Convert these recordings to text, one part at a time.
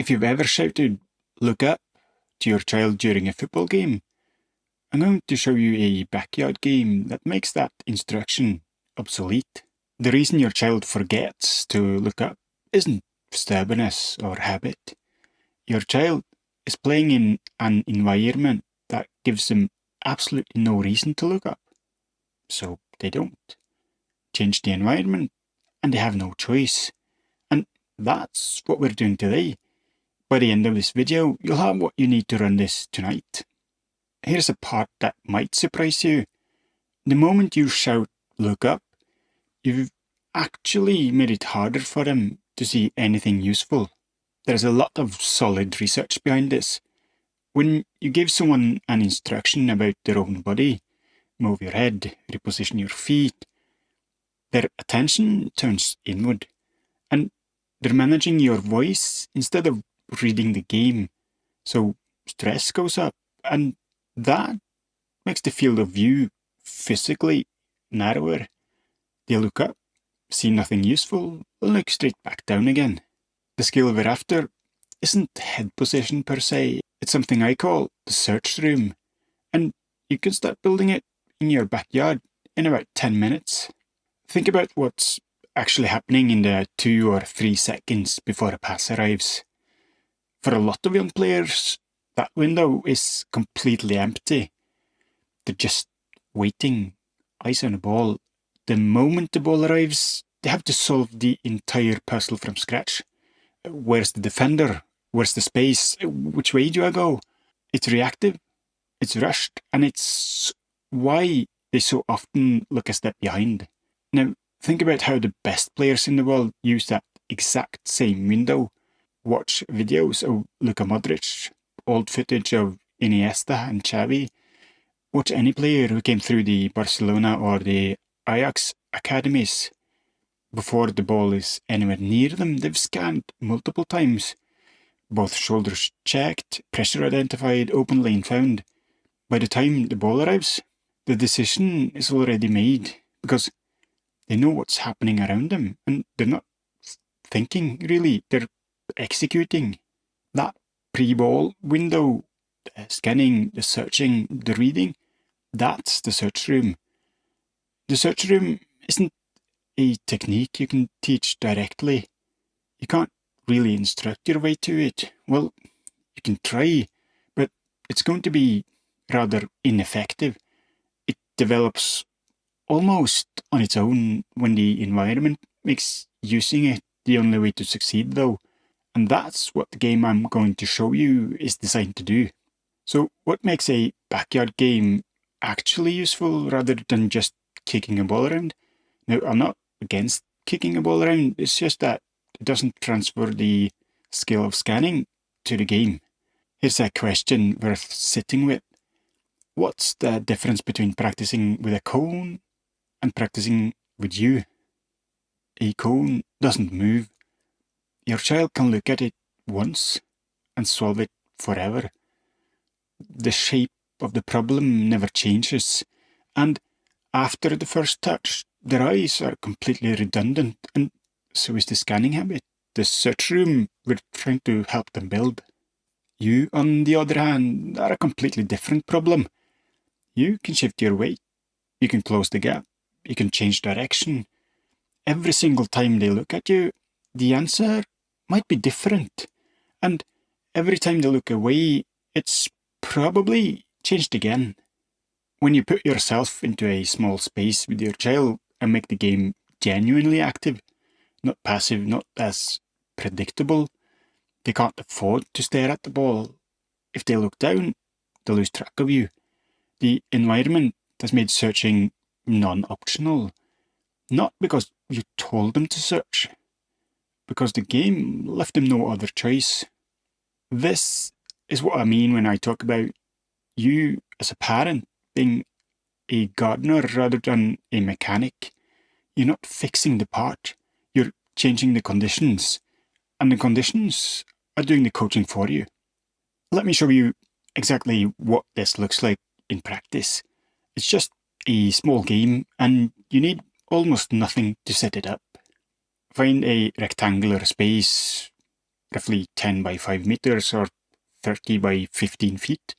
If you've ever shouted, "Look up," to your child during a football game, I'm going to show you a backyard game that makes that instruction obsolete. The reason your child forgets to look up isn't stubbornness or habit. Your child is playing in an environment that gives them absolutely no reason to look up. So they don't. Change the environment and they have no choice. And that's what we're doing today. By the end of this video, you'll have what you need to run this tonight. Here's a part that might surprise you. The moment you shout, "Look up," you've actually made it harder for them to see anything useful. There's a lot of solid research behind this. When you give someone an instruction about their own body, move your head, reposition your feet, their attention turns inward, and they're managing your voice instead of reading the game. So stress goes up, and that makes the field of view physically narrower. They look up, see nothing useful, look straight back down again. The skill we're after isn't head position per se, it's something I call the search room, and you can start building it in your backyard in about 10 minutes. Think about what's actually happening in the 2 or 3 seconds before a pass arrives. For a lot of young players, that window is completely empty. They're just waiting, eyes on the ball. The moment the ball arrives, they have to solve the entire puzzle from scratch. Where's the defender? Where's the space? Which way do I go? It's reactive, it's rushed, and it's why they so often look a step behind. Now, think about how the best players in the world use that exact same window. Watch videos of Luka Modric, old footage of Iniesta and Xavi. Watch any player who came through the Barcelona or the Ajax academies. Before the ball is anywhere near them, they've scanned multiple times. Both shoulders checked, pressure identified, open lane found. By the time the ball arrives, the decision is already made because they know what's happening around them and they're not thinking really, they're executing. That pre-ball window, the scanning, the searching, the reading, that's the search room. The search room isn't a technique you can teach directly. You can't really instruct your way to it. Well, you can try, but it's going to be rather ineffective. It develops almost on its own when the environment makes using it the only way to succeed, though. And that's what the game I'm going to show you is designed to do. So what makes a backyard game actually useful rather than just kicking a ball around? Now, I'm not against kicking a ball around, it's just that it doesn't transfer the skill of scanning to the game. Here's a question worth sitting with. What's the difference between practicing with a cone and practicing with you? A cone doesn't move. Your child can look at it once and solve it forever. The shape of the problem never changes, and after the first touch, their eyes are completely redundant, and so is the scanning habit, the search room we're trying to help them build. You, on the other hand, are a completely different problem. You can shift your weight, you can close the gap, you can change direction. Every single time they look at you, the answer might be different. And every time they look away, it's probably changed again. When you put yourself into a small space with your child and make the game genuinely active, not passive, not as predictable, they can't afford to stare at the ball. If they look down, they lose track of you. The environment has made searching non-optional. Not because you told them to search, because the game left them no other choice. This is what I mean when I talk about you as a parent being a gardener rather than a mechanic. You're not fixing the part, you're changing the conditions, and the conditions are doing the coaching for you. Let me show you exactly what this looks like in practice. It's just a small game and you need almost nothing to set it up. Find a rectangular space, roughly 10 by 5 meters or 30 by 15 feet.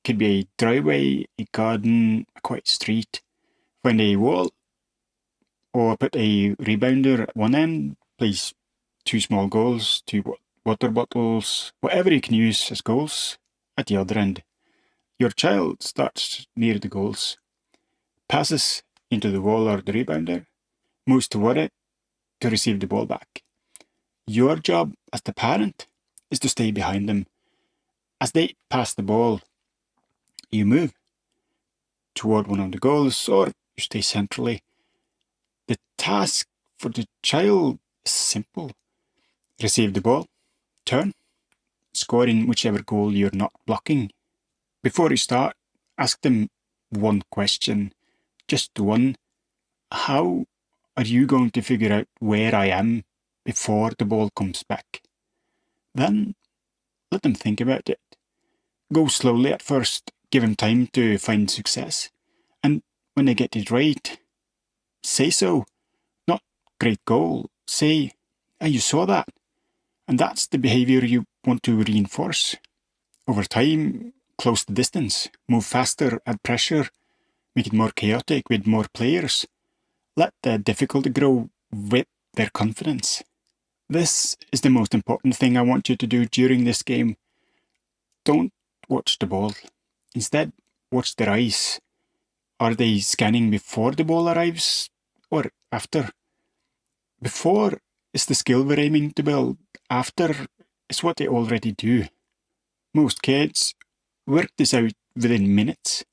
Could be a driveway, a garden, a quiet street. Find a wall or put a rebounder at one end, place 2 small goals, 2 water bottles, whatever you can use as goals at the other end. Your child starts near the goals, passes into the wall or the rebounder, moves toward it to receive the ball back. Your job as the parent is to stay behind them. As they pass the ball, you move toward one of the goals or you stay centrally. The task for the child is simple. Receive the ball, turn, score in whichever goal you're not blocking. Before you start, ask them one question, just one. How are you going to figure out where I am before the ball comes back? Then let them think about it. Go slowly at first, give them time to find success. And when they get it right, say so. Not great goal. Say, you saw that. And that's the behaviour you want to reinforce. Over time, close the distance, move faster, add pressure, make it more chaotic with more players. Let the difficulty grow with their confidence. This is the most important thing I want you to do during this game. Don't watch the ball. Instead, watch their eyes. Are they scanning before the ball arrives or after? Before is the skill we're aiming to build. After is what they already do. Most kids work this out within minutes.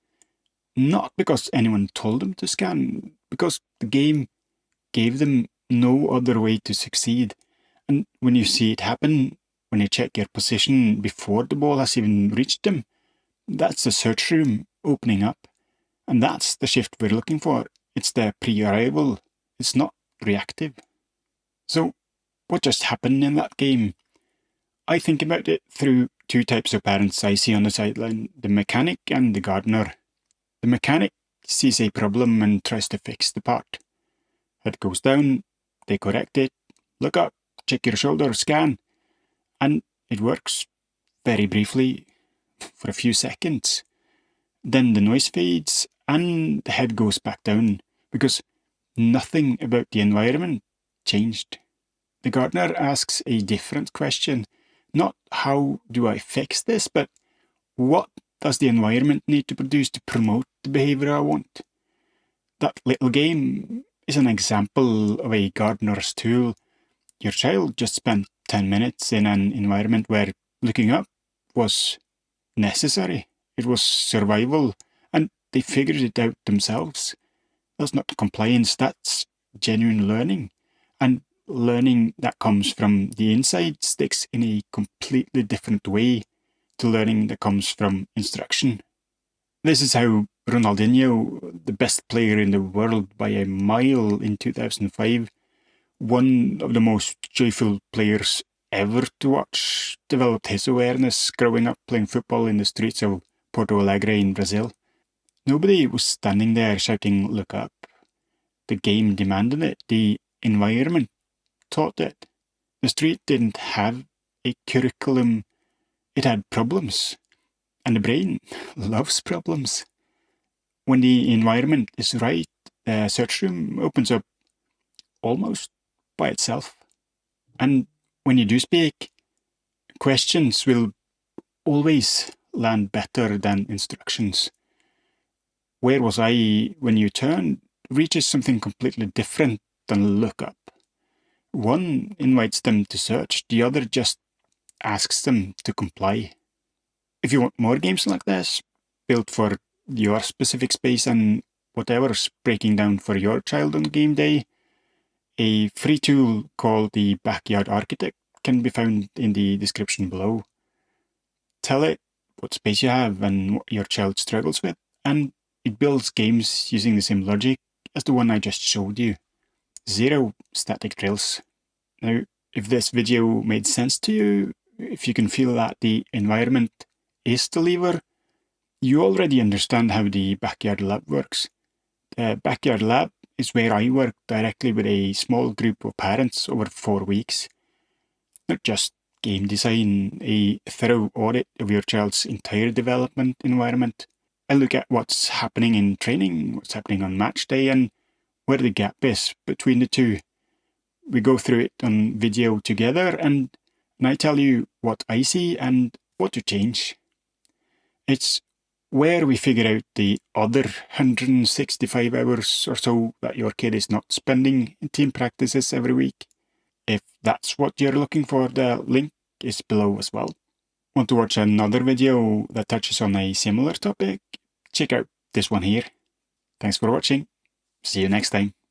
Not because anyone told them to scan, because the game gave them no other way to succeed. And when you see it happen, when you check your position before the ball has even reached them, that's the search room opening up. And that's the shift we're looking for. It's the pre-arrival. It's not reactive. So, what just happened in that game? I think about it through 2 types of parents I see on the sideline, the mechanic and the gardener. The mechanic sees a problem and tries to fix the part. It goes down, they correct it, look up, check your shoulder, scan, and it works very briefly for a few seconds. Then the noise fades and the head goes back down because nothing about the environment changed. The gardener asks a different question. Not how do I fix this, but what does the environment need to produce to promote the behaviour I want? That little game is an example of a gardener's tool. Your child just spent 10 minutes in an environment where looking up was necessary. It was survival, and they figured it out themselves. That's not compliance, that's genuine learning. And learning that comes from the inside sticks in a completely different way to learning that comes from instruction. This is how Ronaldinho, the best player in the world by a mile in 2005, one of the most joyful players ever to watch, developed his awareness growing up playing football in the streets of Porto Alegre in Brazil. Nobody was standing there shouting, "Look up." The game demanded it. The environment taught it. The street didn't have a curriculum. It had problems. And the brain loves problems. When the environment is right, the search room opens up almost by itself. And when you do speak, questions will always land better than instructions. Where was I when you turned reaches something completely different than look up. One invites them to search, the other just asks them to comply. If you want more games like this, built for your specific space and whatever's breaking down for your child on game day, a free tool called the Backyard Architect can be found in the description below. Tell it what space you have and what your child struggles with, and it builds games using the same logic as the one I just showed you. 0 static drills. Now, if this video made sense to you, if you can feel that the environment is the lever, you already understand how the Backyard Lab works. The Backyard Lab is where I work directly with a small group of parents over 4 weeks. Not just game design a thorough audit of your child's entire development environment. I look at what's happening in training, what's happening on match day, and where the gap is between the two. We go through it on video together, and I tell you what I see and what to change. It's where we figure out the other 165 hours or so that your kid is not spending in team practices every week. If that's what you're looking for, the link is below as well. Want to watch another video that touches on a similar topic? Check out this one here. Thanks for watching. See you next time.